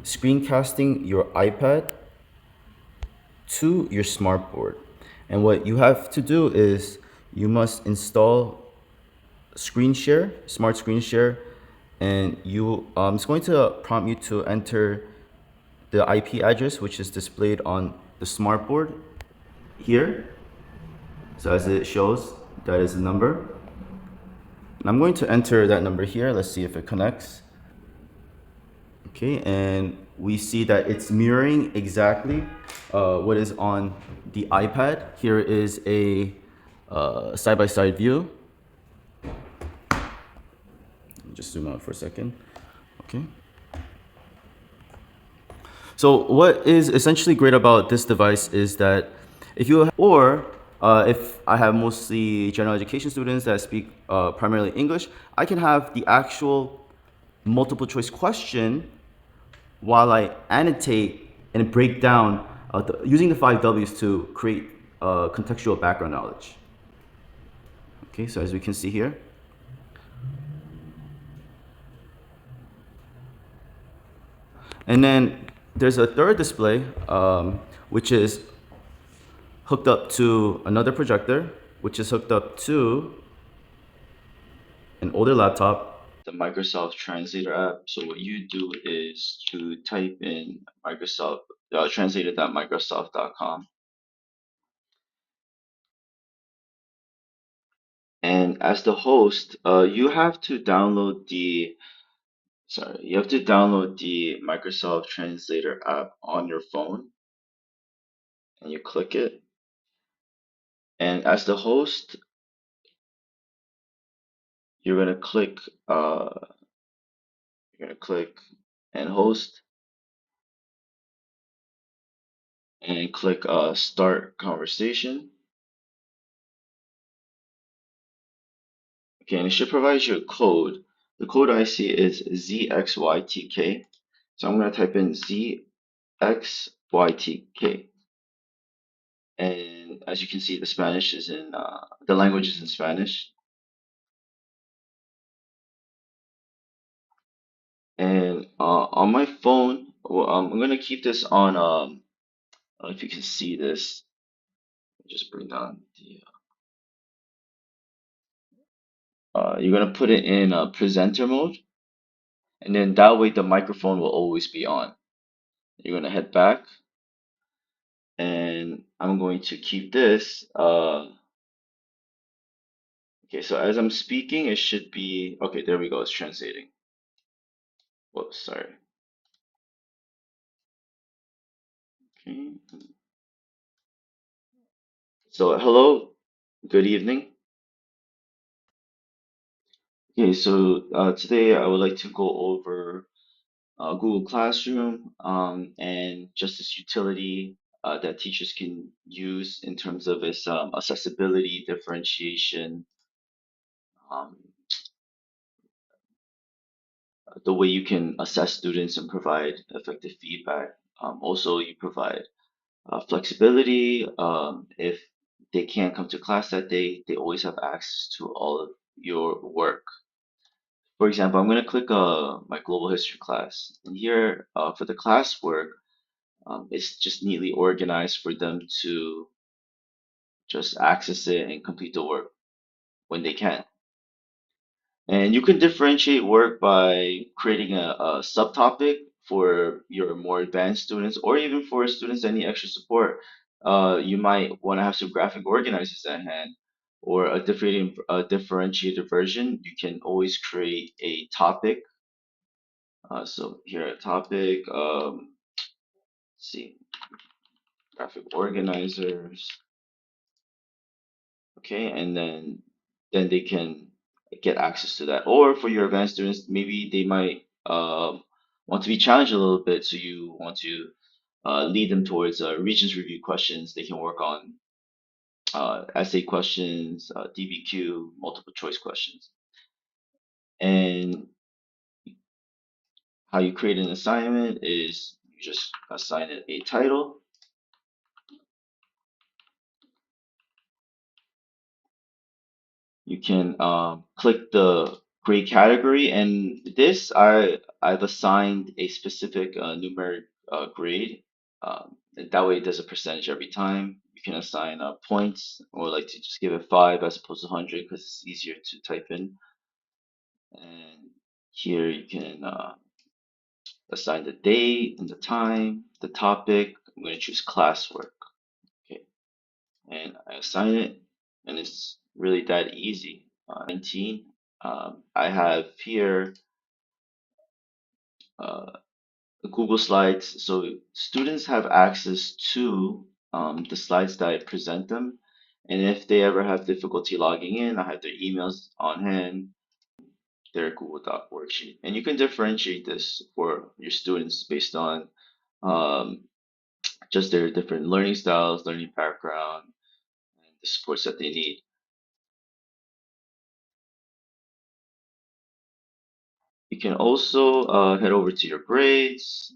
screencasting your iPad to your smartboard. And what you have to do is you must install screen share, smart screen share, and it's going to prompt you to enter the IP address which is displayed on the smartboard here. So as it shows, that is the number. And I'm going to enter that number here. Let's see if it connects. Okay, and we see that it's mirroring exactly what is on the iPad. Here is a side-by-side view. Just zoom out for a second. Okay. So what is essentially great about this device is that if I have mostly general education students that speak primarily English, I can have the actual multiple choice question while I annotate and break down using the 5 Ws to create contextual background knowledge. Okay, so as we can see here. And then there's a third display, which is hooked up to another projector, which is hooked up to an older laptop. The Microsoft Translator app. So what you do is to type in Microsoft translator.microsoft.com, and as the host, you have to download the Microsoft Translator app on your phone, and you click it. And as the host, you're gonna click uh, and host, and click start conversation. Okay, and it should provide you a code. The code I see is ZXYTK. So I'm gonna type in ZXYTK. And as you can see, the language is in Spanish. And on my phone, well, I'm gonna keep this on. I don't know if you can see this. Just bring down the. You're gonna put it in presenter mode, and then that way the microphone will always be on. You're gonna head back, and I'm going to keep this. Okay, so as I'm speaking, it should be okay. There we go. It's translating. Whoops, sorry. Okay. So hello, good evening. Okay, so today I would like to go over Google Classroom and just its utility that teachers can use in terms of its accessibility, differentiation, um, the way you can assess students and provide effective feedback. Also, you provide flexibility. If they can't come to class that day, they always have access to all of your work. For example, I'm going to click my global history class, and here for the classwork, it's just neatly organized for them to just access it and complete the work when they can. And you can differentiate work by creating a subtopic for your more advanced students, or even for students that need extra support. You might want to have some graphic organizers at hand, or a differentiated version. You can always create a topic. So here, a topic. Let's see, graphic organizers. Okay, and then they can get access to that. Or for your advanced students, maybe they might want to be challenged a little bit, so you want to lead them towards Regents review questions. They can work on essay questions, DBQ, multiple choice questions. And how you create an assignment is you just assign it a title. You can click the grade category, and I've assigned a specific numeric grade. And that way, there's a percentage every time. You can assign points, or like to just give it 5 as opposed to 100 because it's easier to type in. And here you can assign the date and the time, the topic. I'm going to choose classwork. Okay, and I assign it, and it's really that easy. 19. I have here uh, Google Slides, so students have access to the slides that I present them. And if they ever have difficulty logging in, I have their emails on hand, their Google Doc worksheet. And you can differentiate this for your students based on um, just their different learning styles, learning background, and the supports that they need. You can also head over to your grades.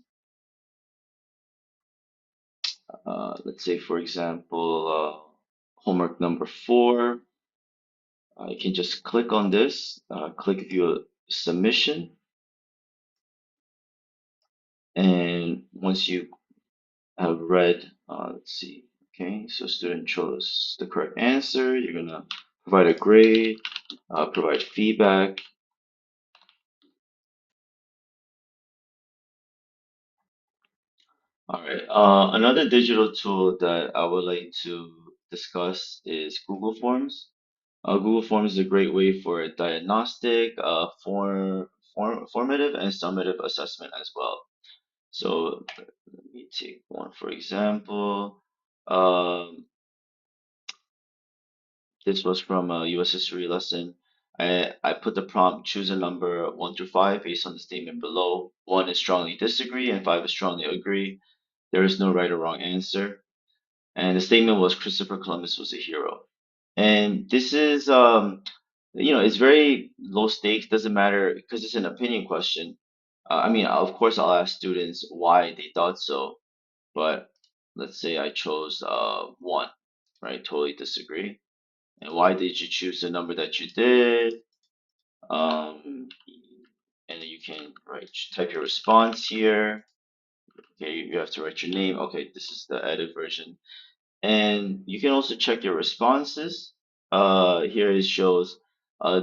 Let's say, for example, homework number 4. You can just click on this, click view a submission, and once you have read, let's see, okay, so student chose the correct answer, you're gonna provide a grade, provide feedback. All right, another digital tool that I would like to discuss is Google Forms. Google Forms is a great way for diagnostic, formative, and summative assessment as well. So let me take one for example. Um, this was from a US history lesson. I put the prompt, choose a number 1 through 5 based on the statement below. 1 is strongly disagree and 5 is strongly agree. There is no right or wrong answer. And the statement was Christopher Columbus was a hero. And this is, it's very low stakes, doesn't matter because it's an opinion question. I mean, of course, I'll ask students why they thought so, but let's say I chose 1, right? Totally disagree. And why did you choose the number that you did? And then you can type your response here. Okay, you have to write your name. Okay, this is the edit version. And you can also check your responses. Here it shows uh,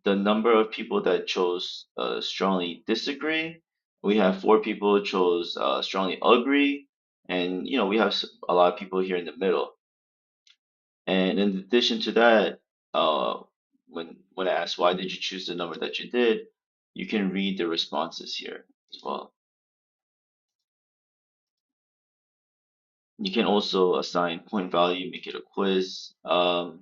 the number of people that chose strongly disagree. We have 4 people who chose strongly agree, and we have a lot of people here in the middle. And in addition to that, uh, when I asked why did you choose the number that you did, you can read the responses here as well. You can also assign point value, make it a quiz. And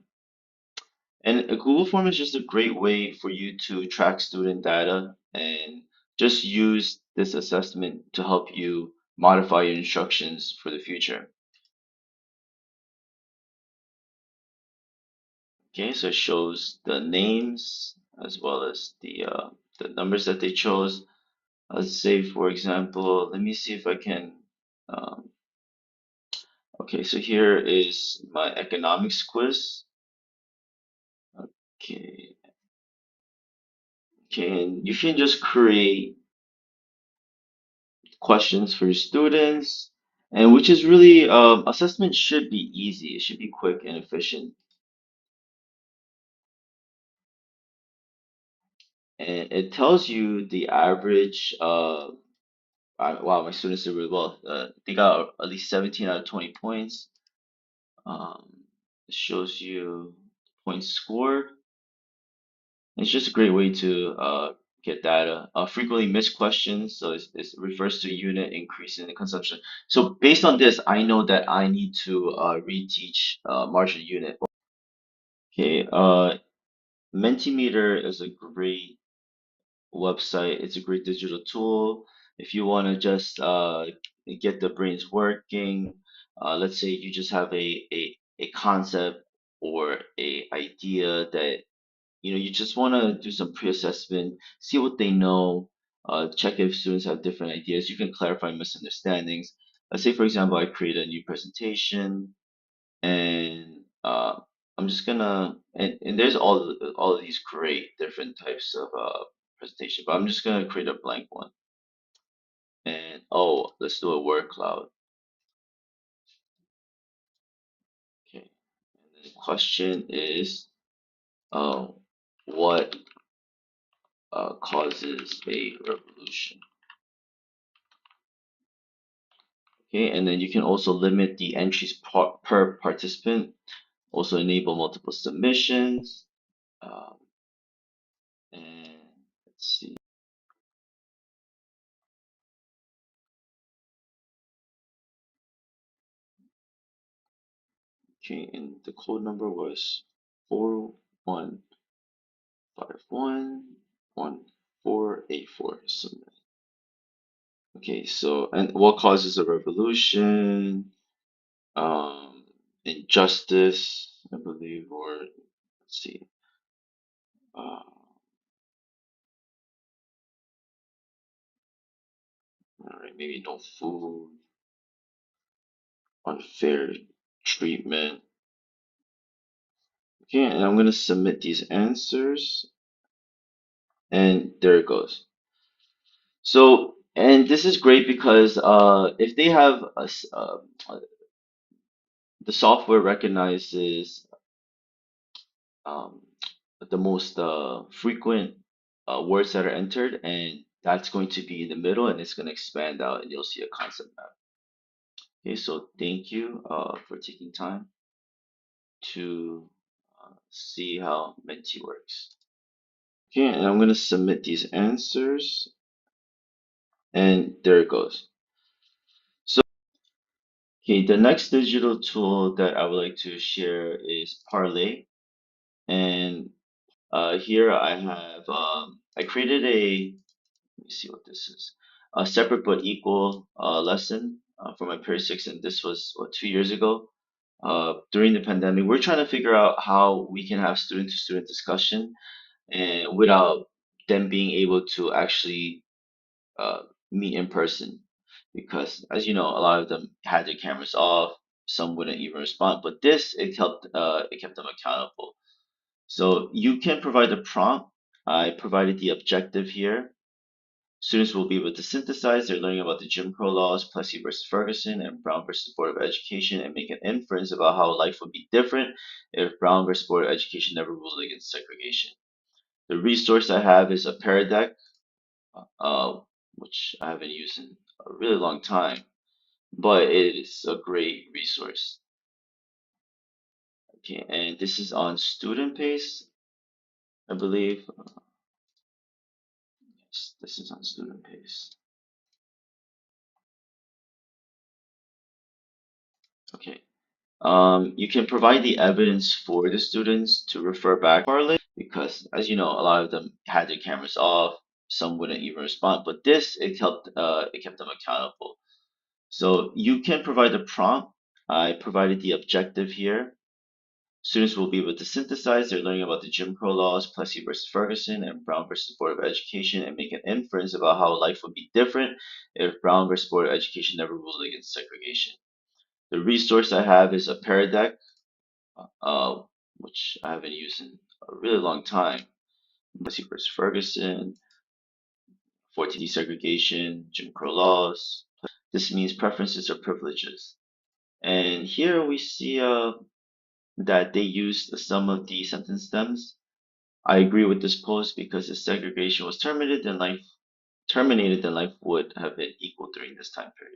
a Google form is just a great way for you to track student data and just use this assessment to help you modify your instructions for the future. Okay, so it shows the names as well as the numbers that they chose. Let's say, for example, let me see if I can. Um, okay, so here is my economics quiz. Okay, okay, and you can just create questions for your students, and which is really assessment should be easy. It should be quick and efficient, and it tells you the average. Wow, my students did really well. They got at least 17 out of 20 points. Um, it shows you points scored. It's just a great way to get data. Frequently missed questions, so it refers to unit increase in the consumption. So based on this, I know that I need to reteach marginal unit. Okay, Mentimeter is a great website. It's a great digital tool. If you want to just get the brains working, let's say you just have a concept or a idea that you just want to do some pre-assessment, see what they know, check if students have different ideas. You can clarify misunderstandings. Let's say, for example, I create a new presentation and I'm just gonna and there's all of these great different types of presentation, but I'm just gonna create a blank one. And oh, let's do a word cloud. Okay. And the question is, uh, what causes a revolution? Okay, and then you can also limit the entries per participant. Also enable multiple submissions. Um, and let's see. Okay, and the code number was 41511484. Submit. Okay, so and what causes a revolution? Um, injustice, I believe, or let's see. All right, maybe no food, unfair treatment. Okay, and I'm gonna submit these answers, and there it goes. So, and this is great because if they have the software recognizes um, the most frequent words that are entered, and that's going to be in the middle, and it's going to expand out, and you'll see a concept map. Okay, so thank you for taking time to see how Menti works. Okay, and I'm going to submit these answers, and there it goes. So, okay, the next digital tool that I would like to share is Parlay, and here I have I created a let me see what this is. A separate but equal lesson for my Period 6, and this was 2 years ago. During the pandemic, we're trying to figure out how we can have student-to-student discussion and without them being able to actually uh, meet in person, because as you know, a lot of them had their cameras off. Some wouldn't even respond, but this it kept them accountable. So you can provide a prompt. I provided the objective here. Students will be able to synthesize their learning about the Jim Crow laws, Plessy versus Ferguson, and Brown versus Board of Education, and make an inference about how life would be different if Brown versus Board of Education never ruled against segregation. The resource I have is a Pear Deck, uh, which I haven't used in a really long time, but it is a great resource. Okay, and this is on Student Pace, I believe. Yes, this is on Student Pace. Okay. You can provide the evidence for the students to refer back to Parlay, because, as you know, a lot of them had their cameras off. Some wouldn't even respond, but this it kept them accountable. So you can provide a prompt. I provided the objective here. Students will be able to synthesize their learning about the Jim Crow laws, Plessy versus Ferguson, and Brown versus Board of Education, and make an inference about how life would be different if Brown versus Board of Education never ruled against segregation. The resource I have is a Pear Deck, uh, which I haven't used in a really long time. Plessy versus Ferguson, 14 desegregation, Jim Crow laws. This means preferences or privileges. And here we see that they used some of the sentence stems. I agree with this post because if segregation was terminated, then life would have been equal during this time period.